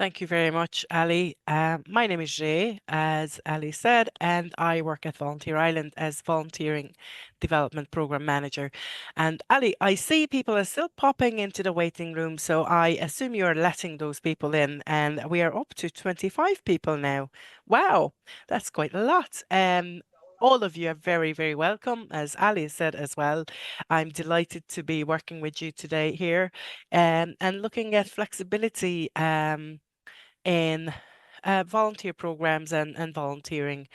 Thank you very much, Ali. My name is Jay, as Ali said, and I work at Volunteer Island as Volunteering Development Program Manager. And Ali, I see people are still popping into the waiting room, so I assume you're letting those people in, and we are up to 25 people now. Wow, that's quite a lot. All of you are very, very welcome, as Ali said as well. I'm delighted to be working with you today here and looking at flexibility in volunteer programs and volunteering.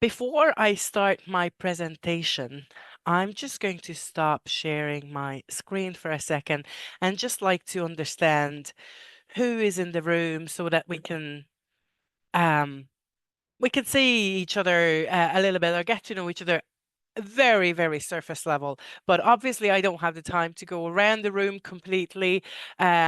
Before I start my presentation, I'm just going to stop sharing my screen for a second and just like to understand who is in the room so that um, we can see each other a little bit or get to know each other very, very surface level. But obviously, I don't have the time to go around the room completely,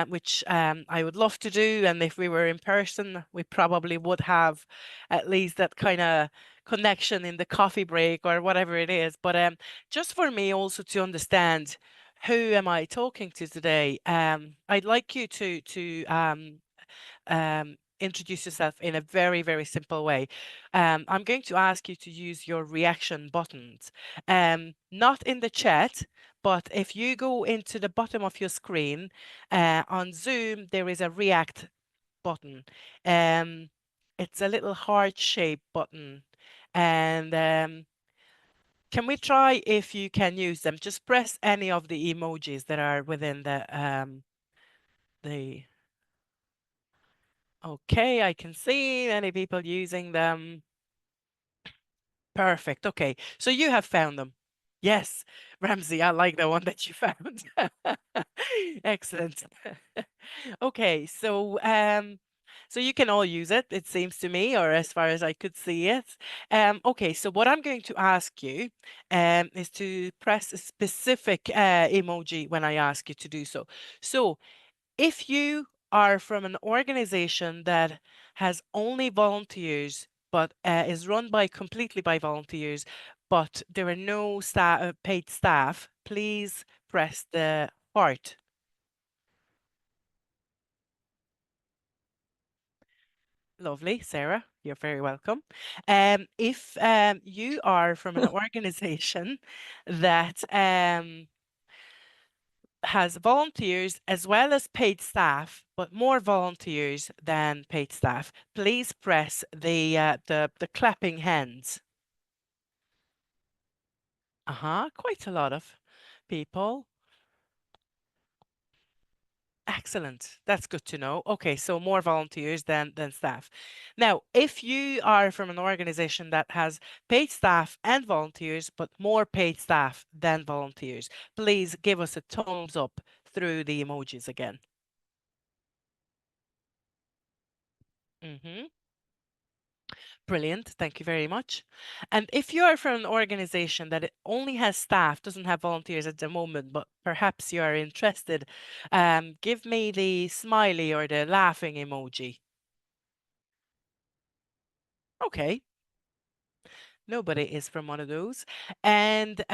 which I would love to do. And if we were in person, we probably would have at least that kind of connection in the coffee break or whatever it is. But just for me also to understand who am I talking to today, I'd like you to introduce yourself in a very, very simple way. I'm going to ask you to use your reaction buttons, not in the chat, but if you go into the bottom of your screen on Zoom, there is a react button. It's a little heart-shaped button. And can we try if you can use them? Just press any of the emojis that are within the Okay, I can see many people using them. Perfect. Okay, so you have found them. Yes, Ramsey, I like the one that you found. Excellent. Okay, so you can all use it, it seems to me, or as far as I could see it. Okay, so what I'm going to ask you is to press a specific emoji when I ask you to do so. So if you are from an organization that has only volunteers but is run by completely by volunteers, but there are no paid staff, please press the heart. Lovely, Sarah, you're very welcome. If you are from an organization that has volunteers as well as paid staff, but more volunteers than paid staff, please press the clapping hands. Quite a lot of people. Excellent. That's good to know. Okay, so more volunteers than staff. Now, if you are from an organization that has paid staff and volunteers, but more paid staff than volunteers, please give us a thumbs up through the emojis again. Brilliant. Thank you very much. And if you are from an organization that it only has staff, doesn't have volunteers at the moment, but perhaps you are interested, give me the smiley or the laughing emoji. Okay. Nobody is from one of those. And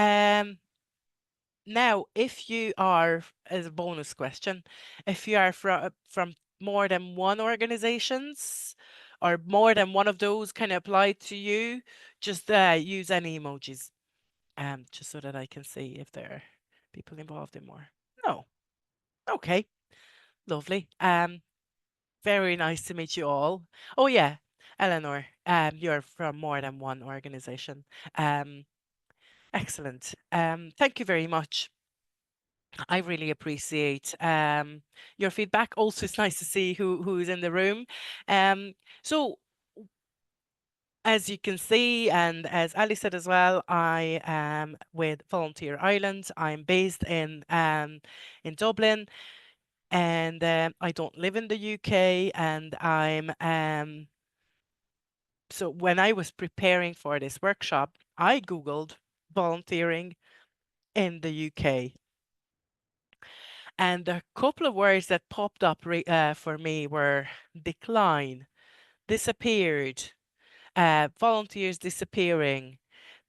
now, if you are, as a bonus question, if you are from more than one organizations or more than one of those kind of apply to you, just use any emojis, just so that I can see if there are people involved in more. No. Okay. Lovely. Very nice to meet you all. Oh yeah, Eleanor, you're from more than one organization. Excellent. Thank you very much. I really appreciate your feedback. Also, it's nice to see who's in the room. So as you can see, and as Ali said as well, I am with Volunteer Ireland. I'm based in Dublin, and I don't live in the UK. And so when I was preparing for this workshop, I Googled volunteering in the UK. And a couple of words that popped up for me were decline, disappeared, volunteers disappearing,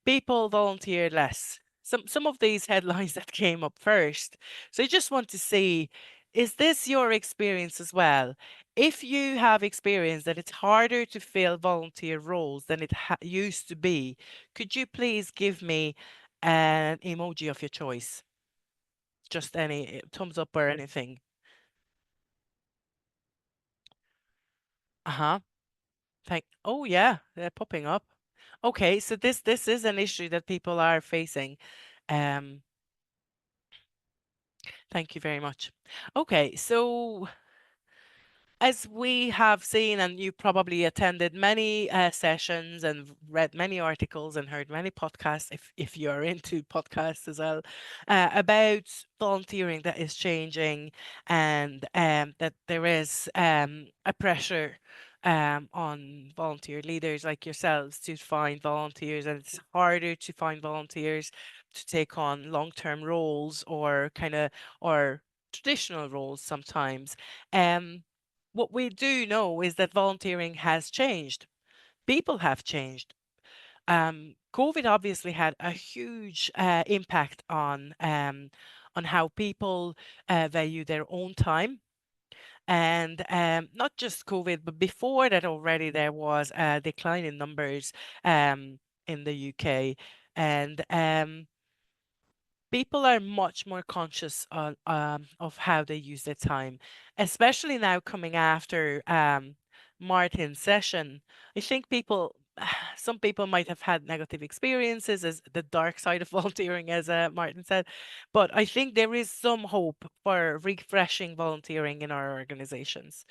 people volunteer less. Some of these headlines that came up first. So I just want to see, Is this your experience as well? If you have experienced that it's harder to fill volunteer roles than it used to be, could you please give me an emoji of your choice? Just any thumbs up or anything. Uh-huh. Oh yeah, they're popping up. Okay, so this is an issue that people are facing. Um, thank you very much. Okay, so as we have seen, and you probably attended many sessions and read many articles and heard many podcasts, if you're into podcasts as well, about volunteering that is changing, and that there is a pressure on volunteer leaders like yourselves to find volunteers, and it's harder to find volunteers to take on long-term roles or or traditional roles sometimes. What we do know is that volunteering has changed. People have changed. COVID obviously had a huge impact on how people value their own time. And not just COVID, but before that already there was a decline in numbers in the UK. And people are much more conscious of how they use their time, especially now coming after Martin's session. I think some people might have had negative experiences as the dark side of volunteering, as Martin said, but I think there is some hope for refreshing volunteering in our organizations.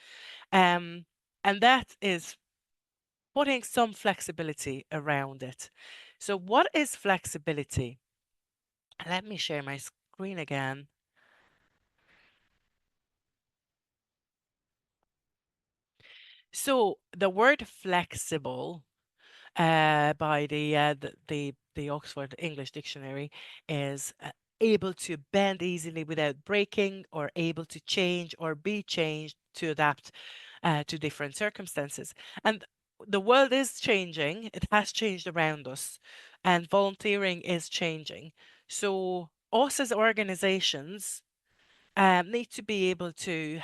Um, and that is putting some flexibility around it. So, what is flexibility? Let me share my screen again. So the word flexible, by the Oxford English Dictionary, is able to bend easily without breaking, or able to change or be changed to adapt to different circumstances. And the world is changing; it has changed around us, and volunteering is changing. So us as organizations need to be able to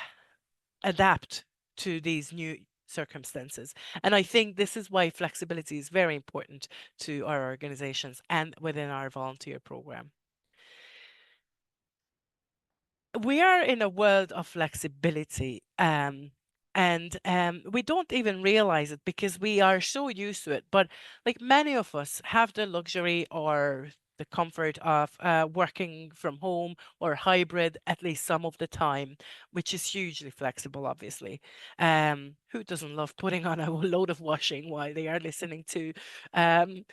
adapt to these new circumstances. And I think this is why flexibility is very important to our organizations and within our volunteer program. We are in a world of flexibility, and we don't even realize it because we are so used to it. But like many of us have the luxury or the comfort of working from home or hybrid at least some of the time, which is hugely flexible, obviously. Who doesn't love putting on a load of washing while they are listening to um,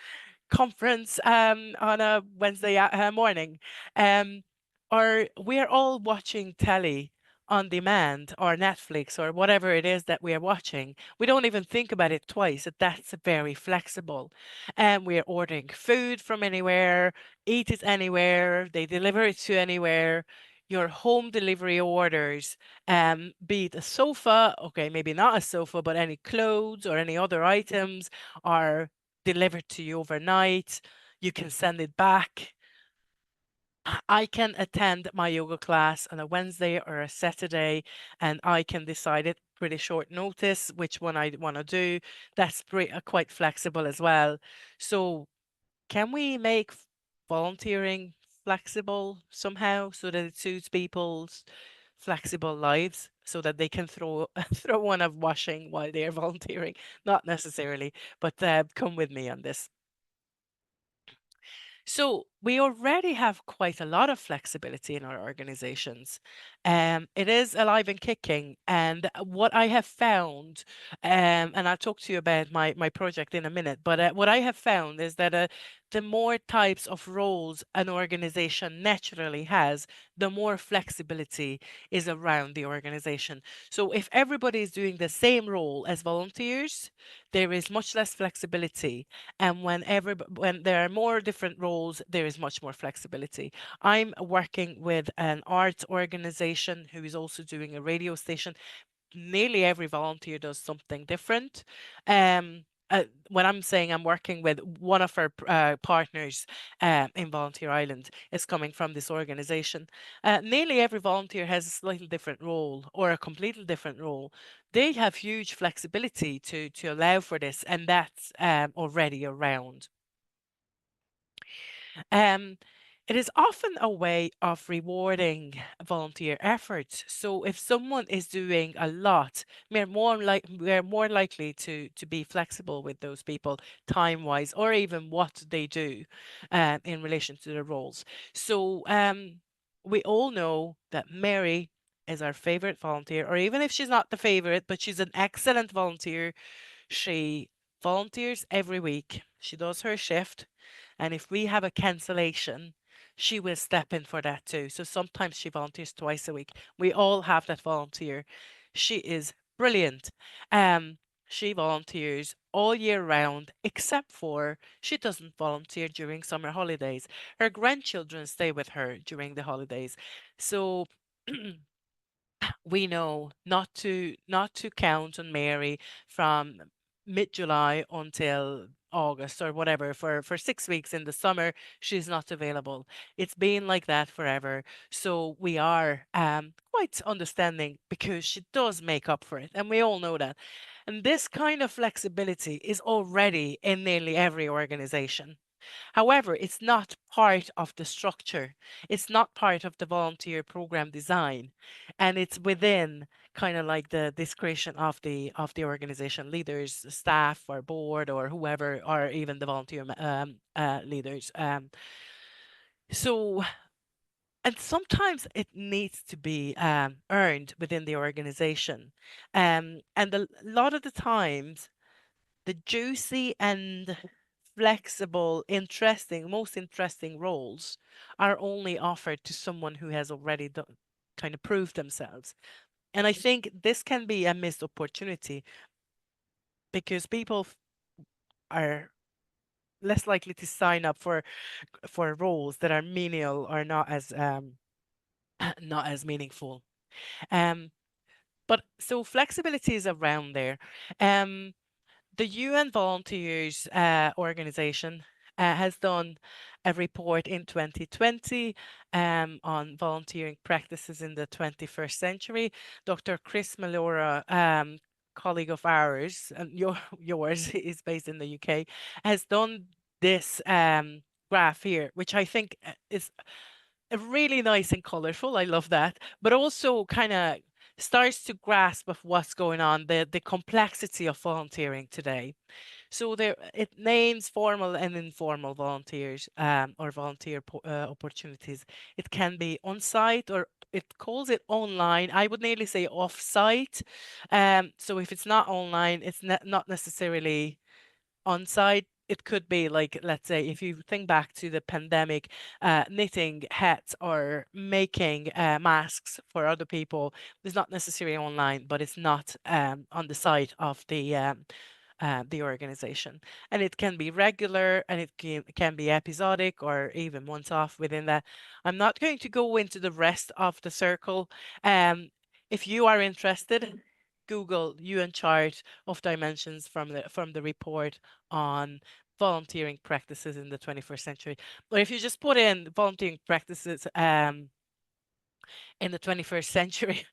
conference on a Wednesday morning. Um, or we're all watching telly on demand or Netflix or whatever it is that we're watching. We don't even think about it twice. That's very flexible. And we're ordering food from anywhere, eat it anywhere, they deliver it to anywhere. Your home delivery orders, be it a sofa, okay, maybe not a sofa, but any clothes or any other items are delivered to you overnight. You can send it back. I can attend my yoga class on a Wednesday or a Saturday, and I can decide it pretty short notice which one I want to do. That's quite flexible as well. So, can we make volunteering flexible somehow so that it suits people's flexible lives so that they can throw throw one of washing while they're volunteering? Not necessarily, but come with me on this. So we already have quite a lot of flexibility in our organizations. It is alive and kicking. And what I have found, and I'll talk to you about my project in a minute, but what I have found is that the more types of roles an organization naturally has, the more flexibility is around the organization. So if everybody is doing the same role as volunteers, there is much less flexibility, and when there are more different roles, there is much more flexibility. I'm working with an arts organization who is also doing a radio station. Nearly every volunteer does something different. when I'm saying I'm working with one of our partners in Volunteer Island is coming from this organization. Nearly every volunteer has a slightly different role or a completely different role. They have huge flexibility to allow for this, and that's already around. Um, it is often a way of rewarding volunteer efforts. So if someone is doing a lot, we're more likely to be flexible with those people time-wise, or even what they do in relation to their roles. So we all know that Mary is our favorite volunteer, or even if she's not the favorite, but she's an excellent volunteer. She volunteers every week. She does her shift. And if we have a cancellation, she will step in for that too. So sometimes she volunteers twice a week. We all have that volunteer. She is brilliant. Um, she volunteers all year round, except for she doesn't volunteer during summer holidays. Her grandchildren stay with her during the holidays. So we know not to count on Mary from mid-July until August or whatever. For 6 weeks in the summer, she's not available. It's been like that forever. So we are quite understanding because she does make up for it, and we all know that. And this kind of flexibility is already in nearly every organization. However, it's not part of the structure. It's not part of the volunteer program design, and it's within kind of like the discretion of the organization leaders, staff, or board, or whoever, or even the volunteer leaders. So, and sometimes it needs to be earned within the organization, and a lot of the times the juicy and flexible, interesting, most interesting roles are only offered to someone who has already done, kind of proved themselves. And I think this can be a missed opportunity because people are less likely to sign up for roles that are menial or not as not as meaningful. Um, but so flexibility is around there. Um, The UN Volunteers organization has done a report in 2020 on volunteering practices in the 21st century. Dr. Chris Malora, colleague of ours, and yours is based in the UK, has done this graph here, which I think is really nice and colorful. I love that, but also kind of starts to grasp of what's going on, the complexity of volunteering today. So there, it names formal and informal volunteers or volunteer opportunities. It can be on site or it calls it online. I would nearly say off site. So if it's not online, it's not necessarily on site. It could be like, let's say, if you think back to the pandemic, knitting hats or making masks for other people is not necessarily online, but it's not on the site of the organization. And it can be regular and it can be episodic or even once off within that. I'm not going to go into the rest of the circle. If you are interested, Google UN chart of dimensions from the report on volunteering practices in the 21st century. Or if you just put in volunteering practices in the 21st century,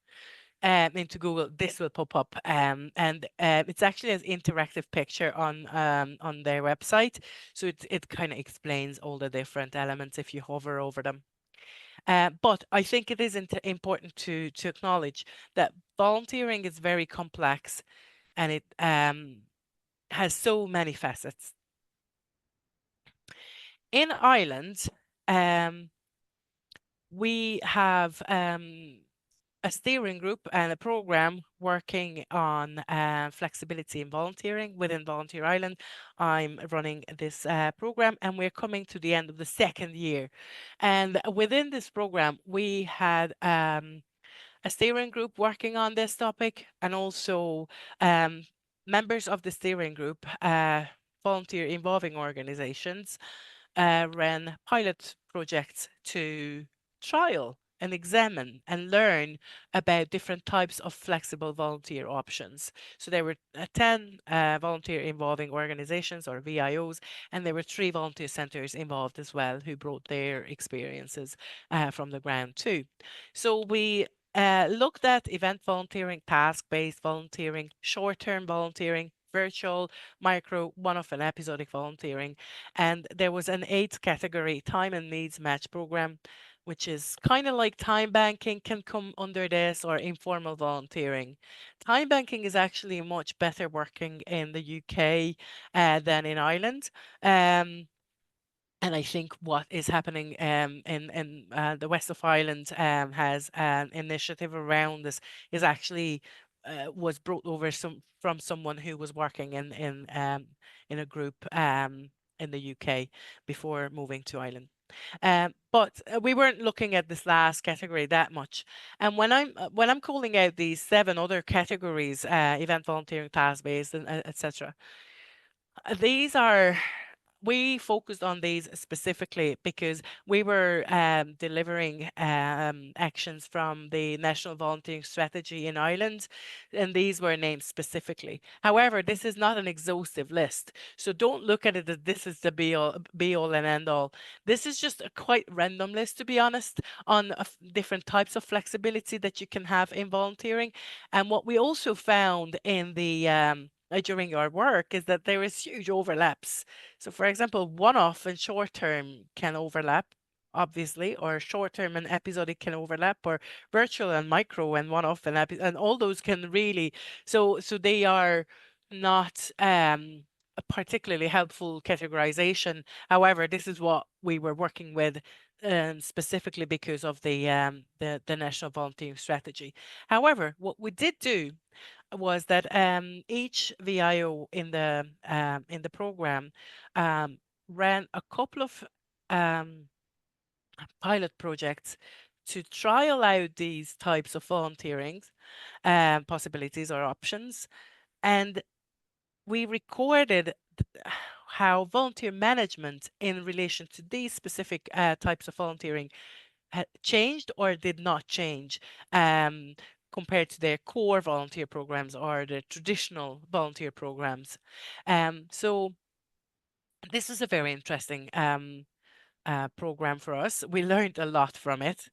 into Google, this will pop up. And it's actually an interactive picture on their website. So it kind of explains all the different elements if you hover over them. But I think it is important to acknowledge that volunteering is very complex and it has so many facets. In Ireland, um, we have a steering group and a program working on flexibility in volunteering within Volunteer Ireland. I'm running this program and we're coming to the end of the second year. And within this program, we had a steering group working on this topic and also um, members of the steering group, volunteer involving organizations, ran pilot projects to trial and examine and learn about different types of flexible volunteer options. So there were 10 volunteer involving organizations or VIOs, and there were 3 volunteer centers involved as well who brought their experiences from the ground too. So we looked at event volunteering, task-based volunteering, short-term volunteering, virtual, micro, one-off and episodic volunteering. And there was an 8th category, time and needs match program, which is kind of like time banking can come under this, or informal volunteering. Time banking is actually much better working in the UK than in Ireland. Um, and I think what is happening in the west of Ireland has an initiative around this, is actually was brought over from someone who was working in a group in the UK before moving to Ireland. But we weren't looking at this last category that much. And when I'm calling out these 7 other categories, event volunteering, task based, and etc., these are, we focused on these specifically because we were delivering actions from the National Volunteering Strategy in Ireland, and these were named specifically. However, this is not an exhaustive list, so don't look at it as this is the be all and end all. This is just a quite random list, to be honest, on different types of flexibility that you can have in volunteering. And what we also found in the during our work is that there is huge overlaps. So, for example, one-off and short-term can overlap, obviously, or short-term and episodic can overlap, or virtual and micro and one-off and and all those can really. So they are not a particularly helpful categorization. However, this is what we were working with. Specifically because of the National Volunteering Strategy. However, what we did do was that each VIO in the program um, ran a couple of um, pilot projects to trial out these types of volunteering possibilities or options, and we recorded how volunteer management in relation to these specific types of volunteering changed or did not change um, compared to their core volunteer programs or the traditional volunteer programs. So this is a very interesting program for us. We learned a lot from it,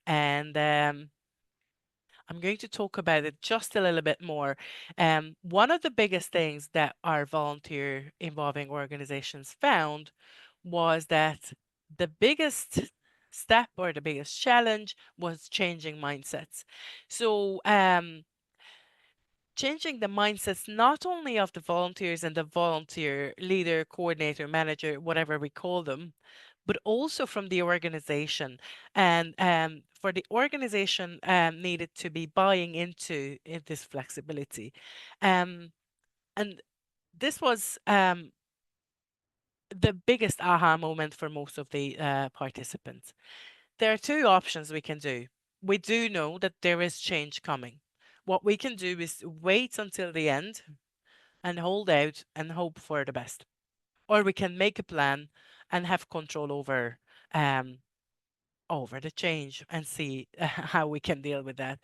and I'm going to talk about it just a little bit more. One of the biggest things that our volunteer involving organizations found was that the biggest step or the biggest challenge was changing mindsets. So, changing the mindsets not only of the volunteers and the volunteer leader, coordinator, manager, whatever we call them, but also from the organization. And for the organization needed to be buying into this flexibility. Um, and this was the biggest aha moment for most of the participants. There are 2 options we can do. We do know that there is change coming. What we can do is wait until the end and hold out and hope for the best. Or we can make a plan and have control um, over the change and see how we can deal with that.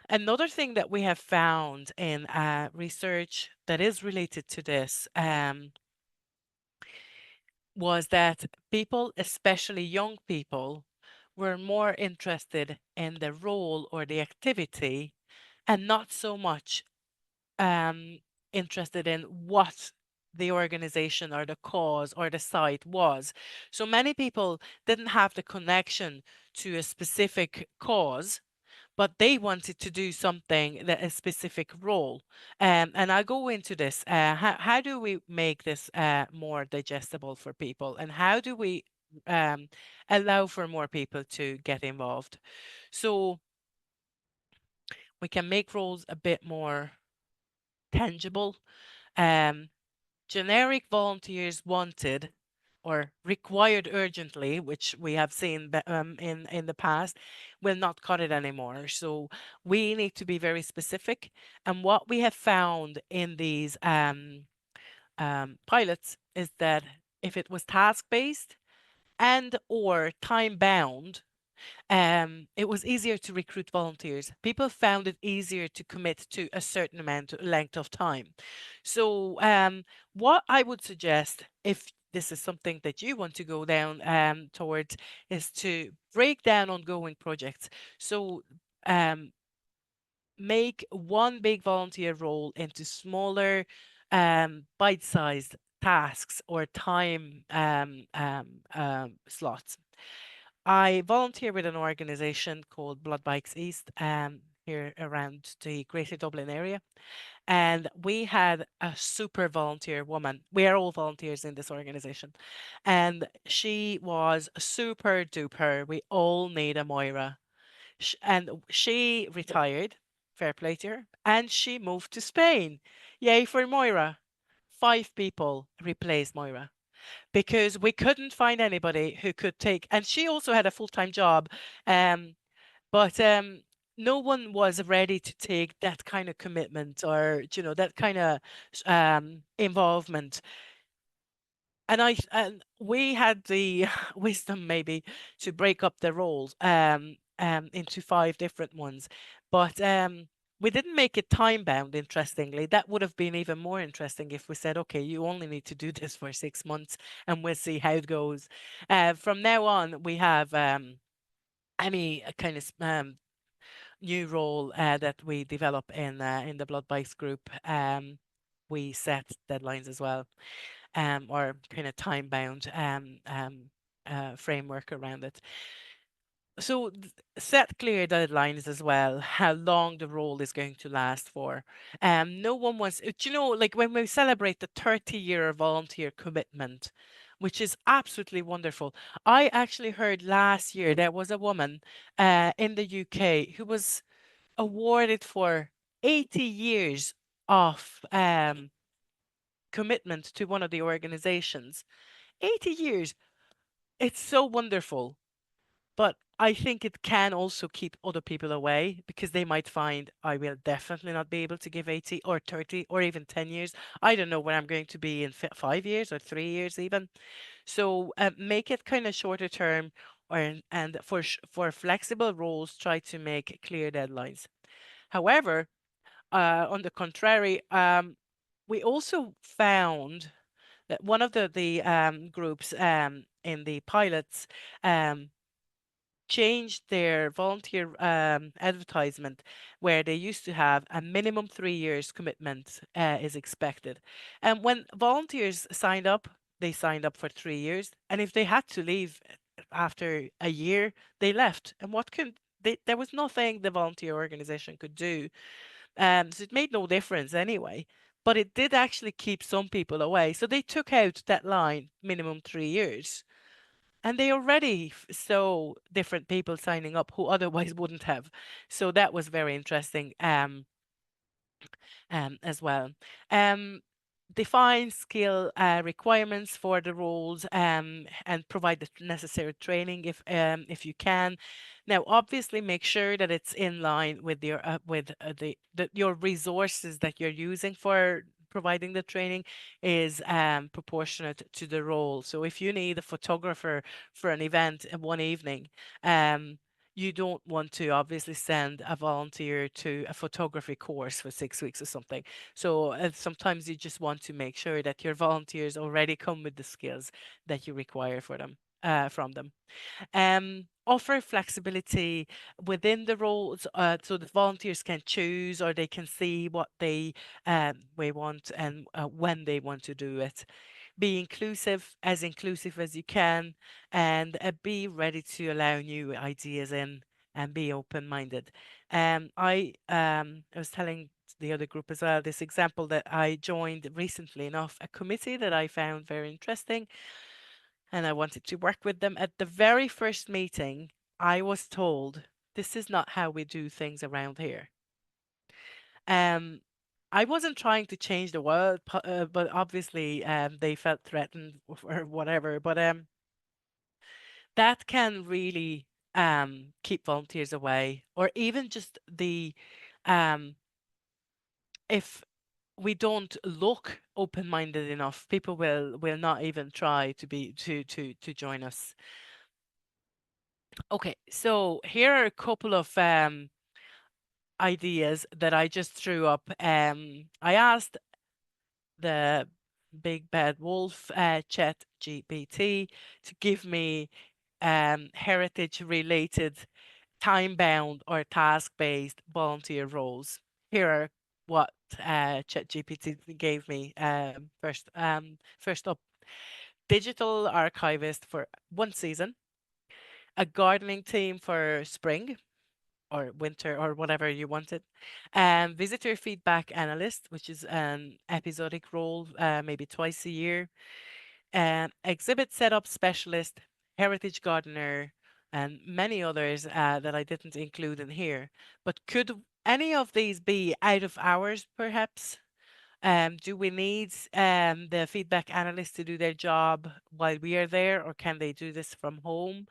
Another thing that we have found in research that is related to this was that people, especially young people, were more interested in the role or the activity and not so much um, interested in what the organization or the cause or the site was. So many people didn't have the connection to a specific cause, but they wanted to do something that a specific role. And I'll go into this. How do we make this more digestible for people, and how do we um, allow for more people to get involved? So we can make roles a bit more tangible. Um, Generic volunteers wanted or required urgently, which we have seen in the past, will not cut it anymore. So we need to be very specific. And what we have found in these pilots is that if it was task based and or time bound, It was easier to recruit volunteers. People found it easier to commit to a certain length of time. So, what I would suggest, if this is something that you want to go down towards, is to break down ongoing projects. So, um, make one big volunteer role into smaller, bite-sized tasks or time slots. I volunteer with an organization called Blood Bikes East here around the Greater Dublin area. And we had a super volunteer woman. We are all volunteers in this organization. And she was super duper. We all need a Moira. And she retired, fair play to her, and she moved to Spain. Yay for Moira. 5 people replaced Moira because we couldn't find anybody who could take, and she also had a full-time job, um, but no one was ready to take that kind of commitment or that kind of involvement. And we had the wisdom maybe to break up the roles into 5 different ones, but we didn't make it time bound. Interestingly, that would have been even more interesting if we said, okay, you only need to do this for 6 months, and we'll see how it goes. From now on, we have any kind of new role that we develop in the Blood Bikes group. We set deadlines as well, or kind of time bound framework around it. So set clear deadlines as well, how long the role is going to last for. No one wants, like when we celebrate the 30-year volunteer commitment, which is absolutely wonderful. I actually heard last year there was a woman in the UK who was awarded for 80 years of commitment to one of the organizations. 80 years. It's so wonderful. But I think it can also keep other people away because they might find I will definitely not be able to give 80 or 30 or even 10 years. I don't know where I'm going to be in 5 years or 3 years even. So make it kind of shorter term, and for flexible roles, try to make clear deadlines. However, on the contrary, we also found that one of the groups in the pilots um, changed their volunteer advertisement, where they used to have a minimum 3 years commitment is expected. And when volunteers signed up, they signed up for 3 years, and if they had to leave after a year, they left. And there was nothing the volunteer organization could do, so it made no difference anyway. But it did actually keep some people away. So they took out that line, minimum 3 years. And they already saw different people signing up who otherwise wouldn't have. So that was very interesting. As well. Um, Define skill requirements for the roles and provide the necessary training if you can. Now, obviously, make sure that it's in line with your resources that you're using for providing the training is proportionate to the role. So if you need a photographer for an event in one evening, um, you don't want to obviously send a volunteer to a photography course for 6 weeks or something. So sometimes you just want to make sure that your volunteers already come with the skills that you require from them. Offer flexibility within the roles so that volunteers can choose or they can see what they want and when they want to do it. Be inclusive as you can, and be ready to allow new ideas in and be open-minded. I was telling the other group as well this example that I joined recently enough, a committee that I found very interesting, and I wanted to work with them. At the very first meeting, I was told this is not how we do things around here. Um, I wasn't trying to change the world, but obviously they felt threatened or whatever. But that can really keep volunteers away, or even just um, if we don't look open-minded enough, people will not even try to join us. Okay, so here are a couple of ideas that I just threw up. I asked the big bad wolf, chat GPT, to give me heritage related time bound or task based volunteer roles. Here are what ChatGPT gave me first. First up, digital archivist for one season, a gardening team for spring or winter or whatever you wanted, visitor feedback analyst, which is an episodic role, maybe twice a year, exhibit setup specialist, heritage gardener, and many others that I didn't include in here. But could any of these be out of hours, perhaps? Do we need the feedback analyst to do their job while we are there, or can they do this from home?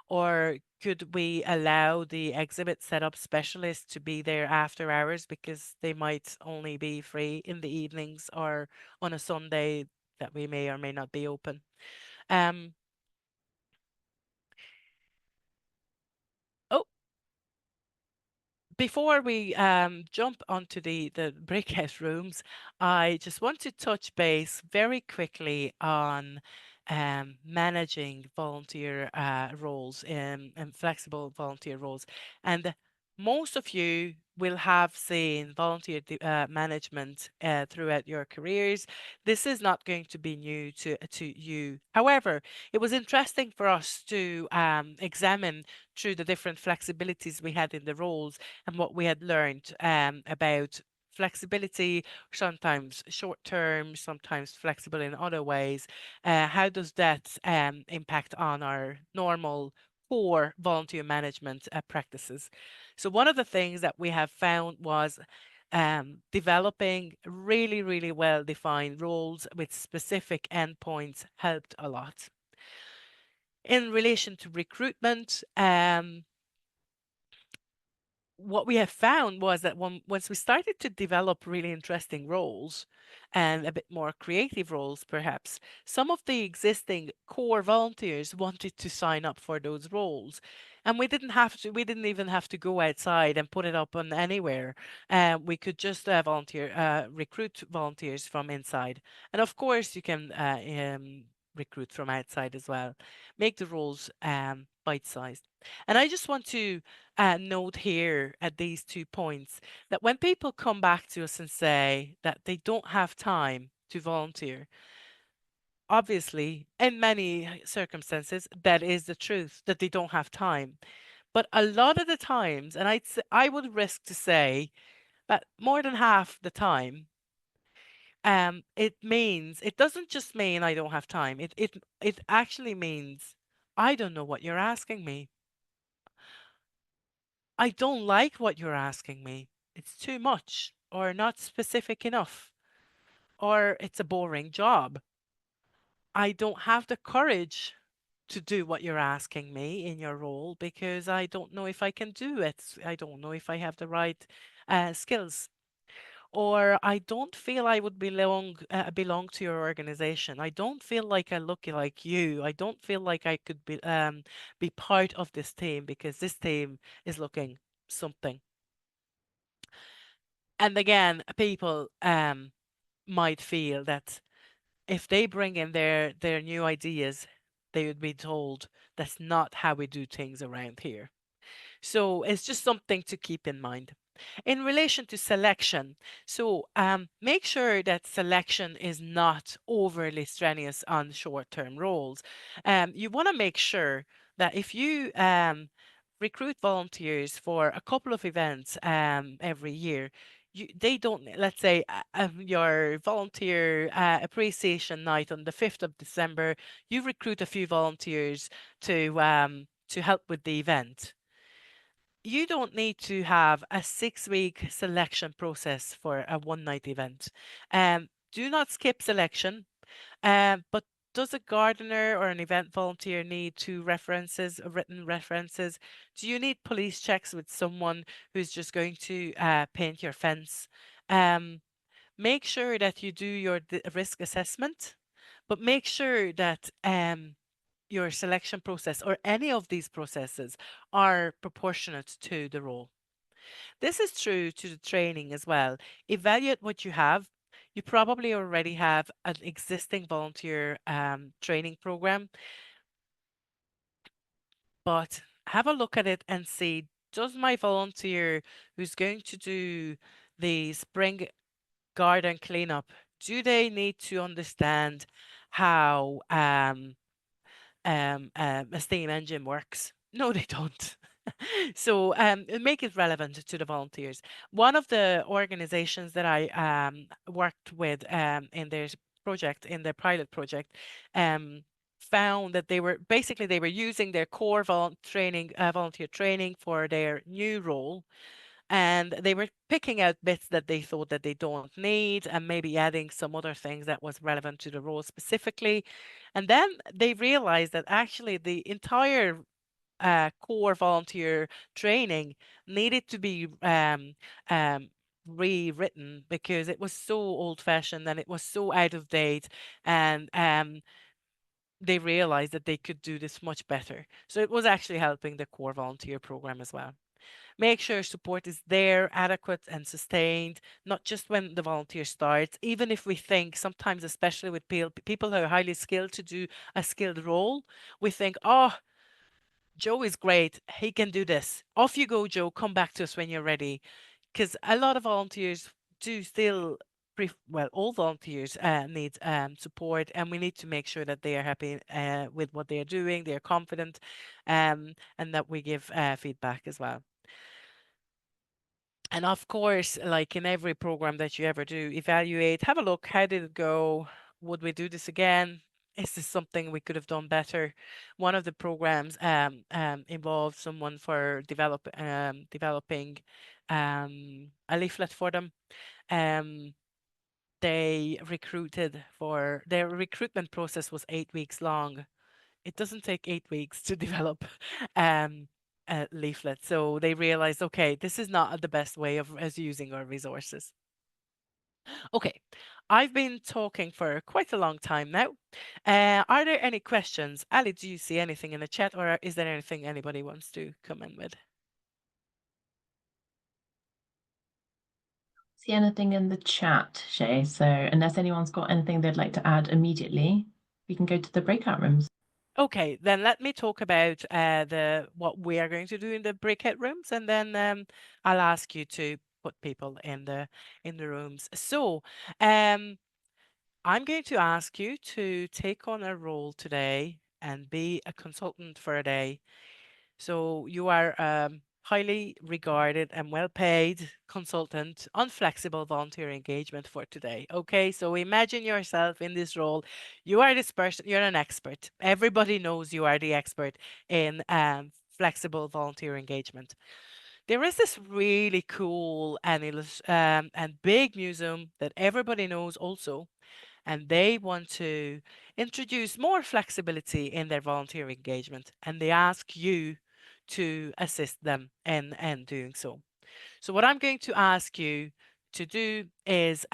Or could we allow the exhibit setup specialist to be there after hours because they might only be free in the evenings or on a Sunday that we may or may not be open? Um, oh, before we jump onto the breakout rooms, I just want to touch base very quickly on managing volunteer roles and flexible volunteer roles. And most of you will have seen volunteer management throughout your careers. This is not going to be new to you. However, it was interesting for us to examine through the different flexibilities we had in the roles and what we had learned about flexibility, sometimes short term, sometimes flexible in other ways. How does that impact on our normal core volunteer management practices? So, one of the things that we have found was developing really, really well defined roles with specific endpoints helped a lot. In relation to recruitment, what we have found was that once we started to develop really interesting roles and a bit more creative roles, perhaps, some of the existing core volunteers wanted to sign up for those roles. And we didn't even have to go outside and put it up on anywhere. We could just recruit volunteers from inside. And of course, you can recruit from outside as well. Make the roles bite-sized. And I just want to note here at these 2 points that when people come back to us and say that they don't have time to volunteer, obviously, in many circumstances, that is the truth, that they don't have time. But a lot of the times, and I would risk to say that more than half the time, it doesn't just mean I don't have time. It actually means I don't know what you're asking me. I don't like what you're asking me. It's too much, or not specific enough, or it's a boring job. I don't have the courage to do what you're asking me in your role because I don't know if I can do it. I don't know if I have the right skills. Or I don't feel I would belong to your organization. I don't feel like I look like you. I don't feel like I could be part of this team because this team is looking something. And again, people might feel that if they bring in their new ideas, they would be told that's not how we do things around here. So it's just something to keep in mind. In relation to selection, so make sure that selection is not overly strenuous on short-term roles. You want to make sure that if you recruit volunteers for a couple of events every year, they don't, let's say, your volunteer appreciation night on the 5th of December, you recruit a few volunteers to help with the event. You don't need to have a 6 week selection process for a one night event. Do not skip selection. But does a gardener or an event volunteer need two references, written references? Do you need police checks with someone who's just going to paint your fence? Um, Make sure that you do your risk assessment, but make sure that your selection process or any of these processes are proportionate to the role. This is true to the training as well. Evaluate what you have. You probably already have an existing volunteer training program, but have a look at it and see, does my volunteer who's going to do the spring garden cleanup, do they need to understand how a steam engine works? No, they don't. So make it relevant to the volunteers. One of the organizations that I worked with in their project, in their pilot project, found that they were using their core volunteer training for their new role, and they were picking out bits that they thought that they don't need and maybe adding some other things that was relevant to the role specifically. And then they realized that actually the entire core volunteer training needed to be rewritten because it was so old fashioned and it was so out of date. And they realized that they could do this much better. So it was actually helping the core volunteer program as well. Make sure support is there, adequate and sustained, not just when the volunteer starts. Even if we think sometimes, especially with people who are highly skilled to do a skilled role, we think, oh, Joe is great. He can do this. Off you go, Joe. Come back to us when you're ready. Because a lot of volunteers do still, well, all volunteers need support, and we need to make sure that they are happy with what they are doing, they are confident, and that we give feedback as well. And of course, like in every program that you ever do, evaluate, have a look, how did it go? Would we do this again? Is this something we could have done better? One of the programs involved someone for developing a leaflet for them. Um, they recruited for their recruitment process was 8 weeks long. It doesn't take 8 weeks to develop um, a leaflet. So they realized, okay, this is not the best way of as using our resources. Okay, I've been talking for quite a long time now. Are there any questions? Ali, do you see anything in the chat, or is there anything anybody wants to come in with? See anything in the chat, Shay? So unless anyone's got anything they'd like to add immediately, we can go to the breakout rooms. Okay, then let me talk about the what we are going to do in the breakout rooms, and then I'll ask you to put people in the rooms. So, I'm going to ask you to take on a role today and be a consultant for a day. So you are highly regarded and well-paid consultant on flexible volunteer engagement for today. Okay, so imagine yourself in this role. You are this person, you're an expert. Everybody knows you are the expert in flexible volunteer engagement. There is this really cool and big museum that everybody knows also, and they want to introduce more flexibility in their volunteer engagement, and they ask you to assist them in doing so. So what I'm going to ask you to do is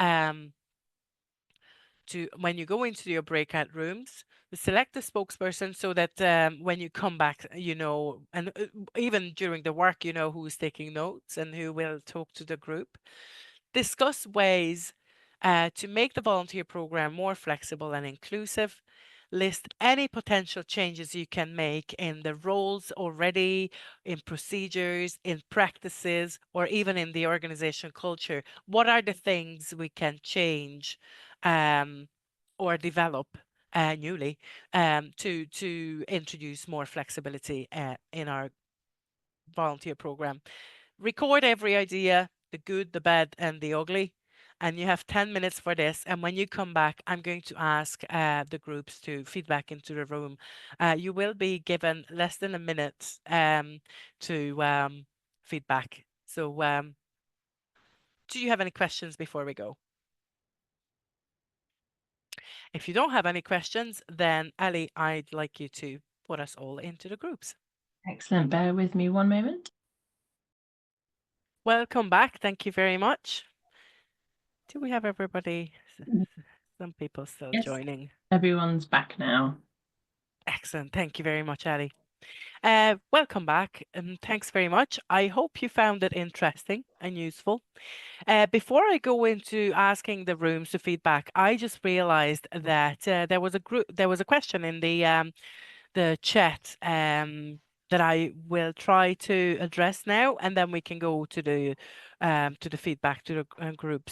to when you go into your breakout rooms, select a spokesperson so that when you come back, you know, and even during the work, you know who's taking notes and who will talk to the group. Discuss ways to make the volunteer program more flexible and inclusive. List any potential changes you can make in the roles already, in procedures, in practices, or even in the organization culture. What are the things we can change um, or develop newly to introduce more flexibility in our volunteer program? Record every idea, the good, the bad, and the ugly. And you have 10 minutes for this. And when you come back, I'm going to ask the groups to feedback into the room. You will be given less than a minute to feedback. So, do you have any questions before we go? If you don't have any questions, then Ali, I'd like you to put us all into the groups. Excellent. Bear with me one moment. Welcome back. Thank you very much. Do we have everybody? Some people still Yes, joining. everyone's back now. Excellent. Thank you very much, Ali. Welcome back, and thanks very much. I hope you found it interesting and useful. Before I go into asking the rooms to feedback, I just realized that there was a question in the chat that I will try to address now, and then we can go to the feedback to the group.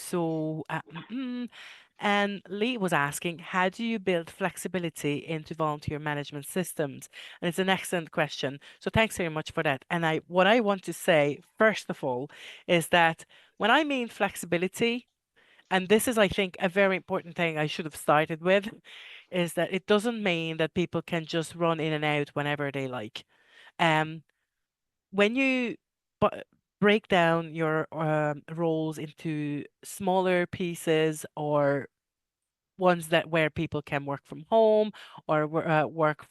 And Lee was asking, how do you build flexibility into volunteer management systems? And it's an excellent question. So thanks very much for that. And what I want to say, first of all, is that when I mean flexibility, and this is, I think, a very important thing I should have started with, is that it doesn't mean that people can just run in and out whenever they like. Um, when you bu- break down your roles into smaller pieces or ones that where people can work from home or work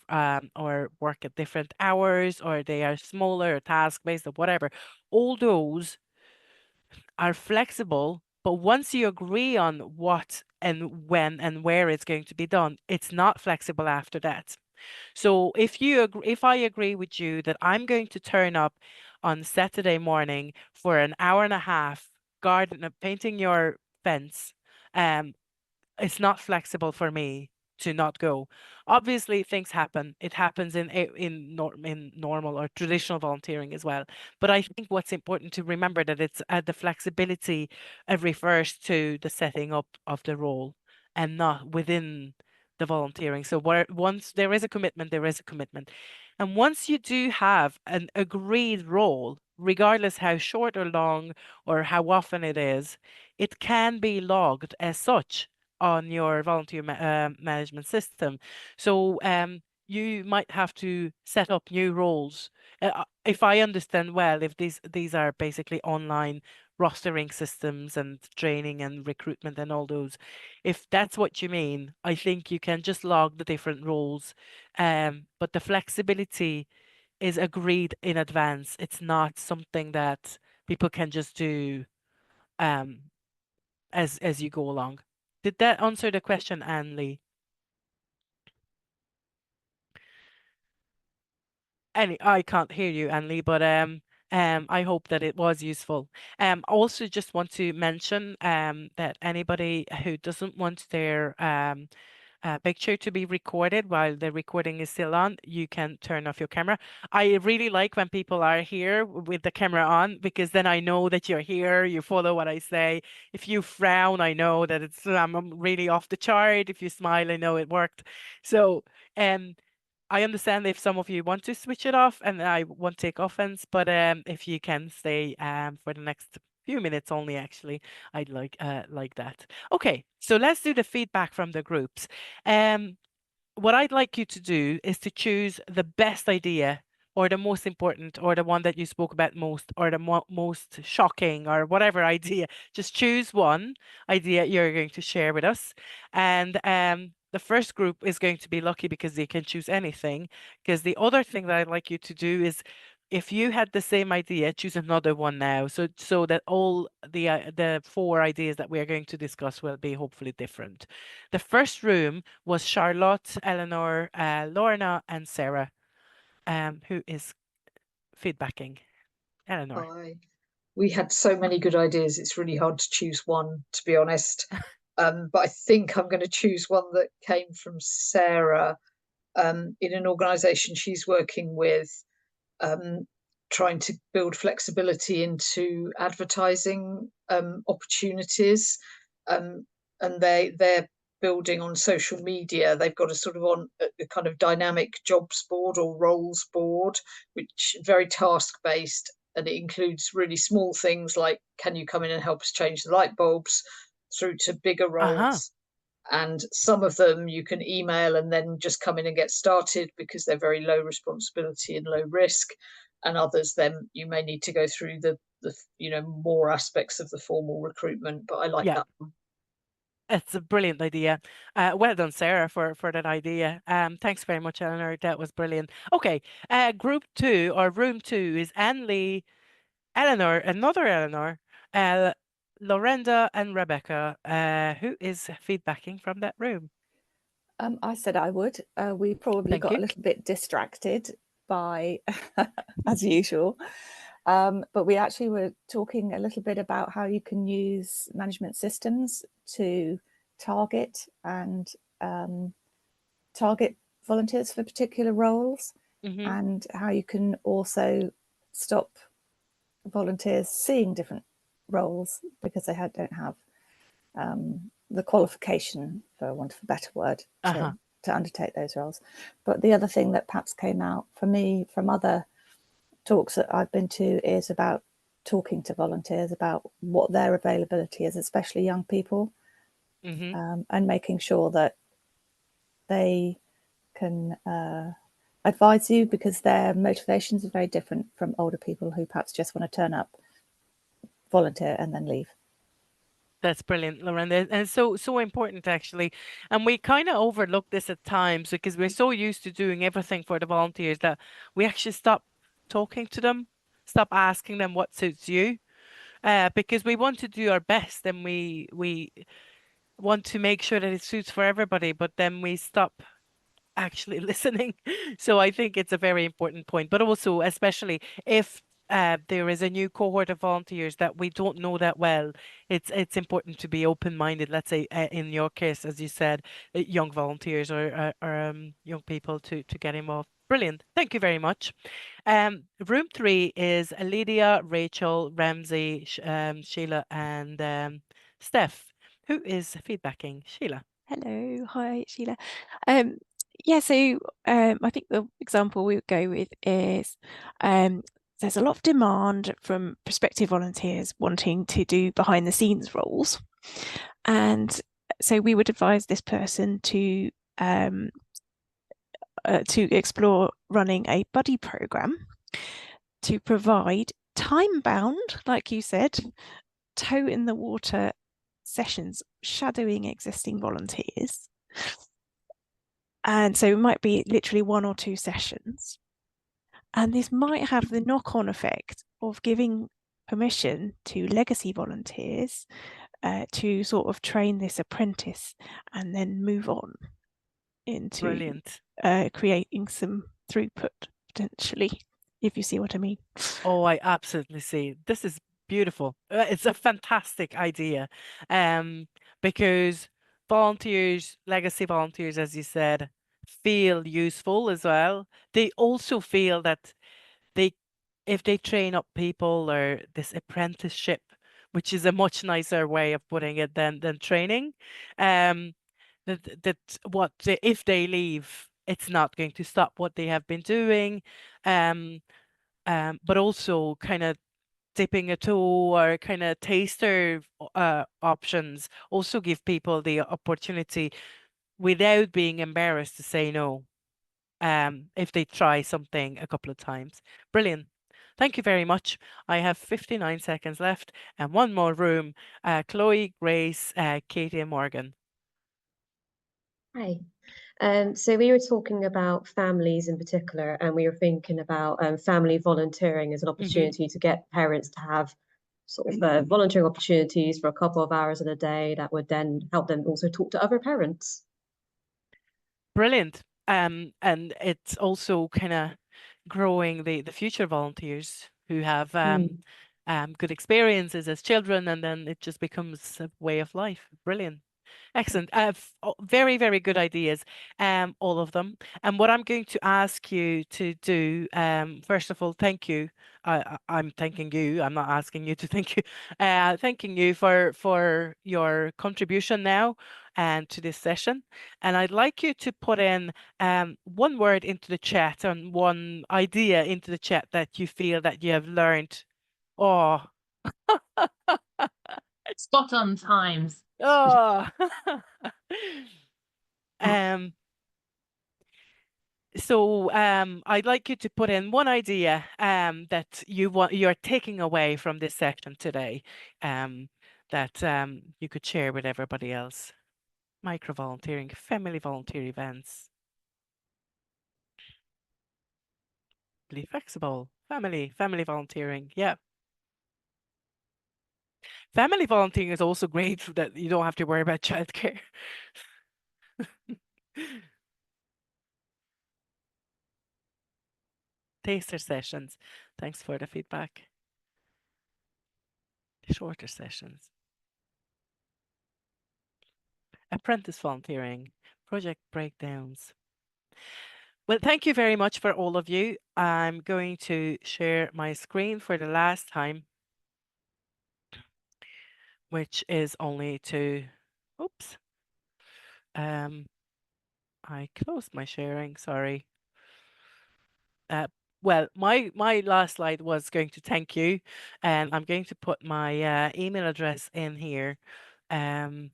at different hours or they are smaller or task based or whatever, all those are flexible, but once you agree on what and when and where it's going to be done, it's not flexible after that. So if I agree with you that I'm going to turn up on Saturday morning for an hour and a half garden painting your fence, um, it's not flexible for me to not go. Obviously, things happen. It happens in normal or traditional volunteering as well. But I think what's important to remember that it's the flexibility refers to the setting up of the role and not within the volunteering. So where once there is a commitment, there is a commitment. And once you do have an agreed role, regardless how short or long or how often it is, it can be logged as such on your volunteer management system. So you might have to set up new roles. If I understand well, if these are basically online rostering systems and training and recruitment and all those, if that's what you mean, I think you can just log the different roles. But the flexibility is agreed in advance. It's not something that people can just do um, as you go along. Did that answer the question, Anne Lee? I can't hear you, Anne Lee, but I hope that it was useful. Also just want to mention that anybody who doesn't want their picture to be recorded while the recording is still on, you can turn off your camera. I really like when people are here with the camera on because then I know that you're here, you follow what I say. If you frown, I know that it's I'm really off the chart. If you smile, I know it worked. So, I understand if some of you want to switch it off, and I won't take offense, but if you can stay for the next few minutes only, actually, I'd like that. Okay, so let's do the feedback from the groups. Um, what I'd like you to do is to choose the best idea or the most important or the one that you spoke about most or the most shocking or whatever idea. Just choose one idea you're going to share with us. And the first group is going to be lucky because they can choose anything. Because the other thing that I'd like you to do is if you had the same idea, choose another one now. So that all the four ideas that we're going to discuss will be hopefully different. The first room was Charlotte, Eleanor, Lorna, and Sarah, who is feedbacking. Eleanor. I We had so many good ideas. It's really hard to choose one, to be honest. But I think I'm going to choose one that came from Sarah in an organisation she's working with, um, trying to build flexibility into advertising opportunities. Um, and they're building on social media. They've got a sort of on a kind of dynamic jobs board or roles board, which very task based, and it includes really small things like can you come in and help us change the light bulbs, through to bigger Uh-huh. roles. And some of them you can email and then just come in and get started because they're very low responsibility and low risk. And others, then you may need to go through the more aspects of the formal recruitment. But I like Yeah, that one. it's a brilliant idea. Well done, Sarah, for that idea. Thanks very much, Eleanor. That was brilliant. Okay, group two or room two is Anne Lee, Eleanor, another Eleanor, uh, Lorenda, and Rebecca. Who is feedbacking from that room? I said I would. We probably Thank got you. a little bit distracted by, as usual. But we actually were talking a little bit about how you can use management systems to target and target volunteers for particular roles, and how you can also stop volunteers seeing different roles because they don't have the qualification, for want of a better word, to undertake those roles. But the other thing that perhaps came out for me from other talks that I've been to is about talking to volunteers about what their availability is, especially young people, and making sure that they can advise you, because their motivations are very different from older people who perhaps just want to turn up, volunteer, and then leave. That's brilliant, Lauren. And so important actually. And we kind of overlook this at times because we're so used to doing everything for the volunteers that we actually stop talking to them, stop asking them what suits you. Because we want to do our best and we want to make sure that it suits for everybody, but then we stop actually listening. So I think it's a very important point, but also especially if there is a new cohort of volunteers that we don't know that well, it's important to be open-minded. Let's say in your case, as you said, young volunteers or young people to get involved. Brilliant. Thank you very much. Room 3 is Lydia, Rachel, Ramsey, Sheila, and Steph. Who is feedbacking? Sheila. Hello, hi Sheila. Yeah, so I think the example we would go with is there's a lot of demand from prospective volunteers wanting to do behind the scenes roles, and so we would advise this person to explore running a buddy program to provide time-bound, like you said, toe in the water sessions shadowing existing volunteers. And so it might be literally 1 or 2 sessions. And this might have the knock-on effect of giving permission to legacy volunteers to sort of train this apprentice and then move on into Brilliant. Creating some throughput potentially, if you see what I mean. Oh, I absolutely see. This is beautiful. It's a fantastic idea. Because volunteers, legacy volunteers, as you said, feel useful as well. They also feel that they, if they train up people or this apprenticeship, which is a much nicer way of putting it than training, if they leave, it's not going to stop what they have been doing. But also kind of dipping a toe or kind of taster options also give people the opportunity without being embarrassed to say no if they try something a couple of times. Brilliant. Thank you very much. I have 59 seconds left and one more room. Chloe, Grace, Katie and Morgan. Hi. So we were talking about families in particular, and we were thinking about family volunteering as an opportunity to get parents to have sort of volunteering opportunities for a couple of hours in a day that would then help them also talk to other parents. Brilliant. And it's also kind of growing the future volunteers who have good experiences as children, and then it just becomes a way of life. Brilliant. Excellent. Very, very good ideas, all of them. And what I'm going to ask you to do, first of all, thank you. I'm thanking you. I'm not asking you to thank you. Thanking you for your contribution now and to this session. And I'd like you to put in one word into the chat and one idea into the chat that you feel that you have learned. Oh, Spot on times. oh. So I'd like you to put in one idea that you're taking away from this section today, that you could share with everybody else. Micro volunteering, family volunteer events. Be flexible, family volunteering. Yeah. Family volunteering is also great that you don't have to worry about childcare. Taster sessions. Thanks for the feedback. Shorter sessions. Apprentice volunteering. Project breakdowns. Well, thank you very much for all of you. I'm going to share my screen for the last time, which is only to, oops. I closed my sharing, sorry. Well, my last slide was going to thank you, and I'm going to put my email address in here. And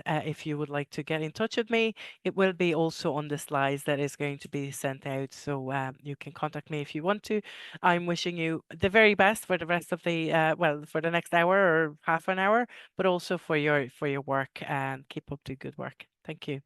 if you would like to get in touch with me, it will be also on the slides that is going to be sent out. So you can contact me if you want to. I'm wishing you the very best for the rest of the, well, for the next hour or half an hour, but also for your work, and keep up the good work. Thank you.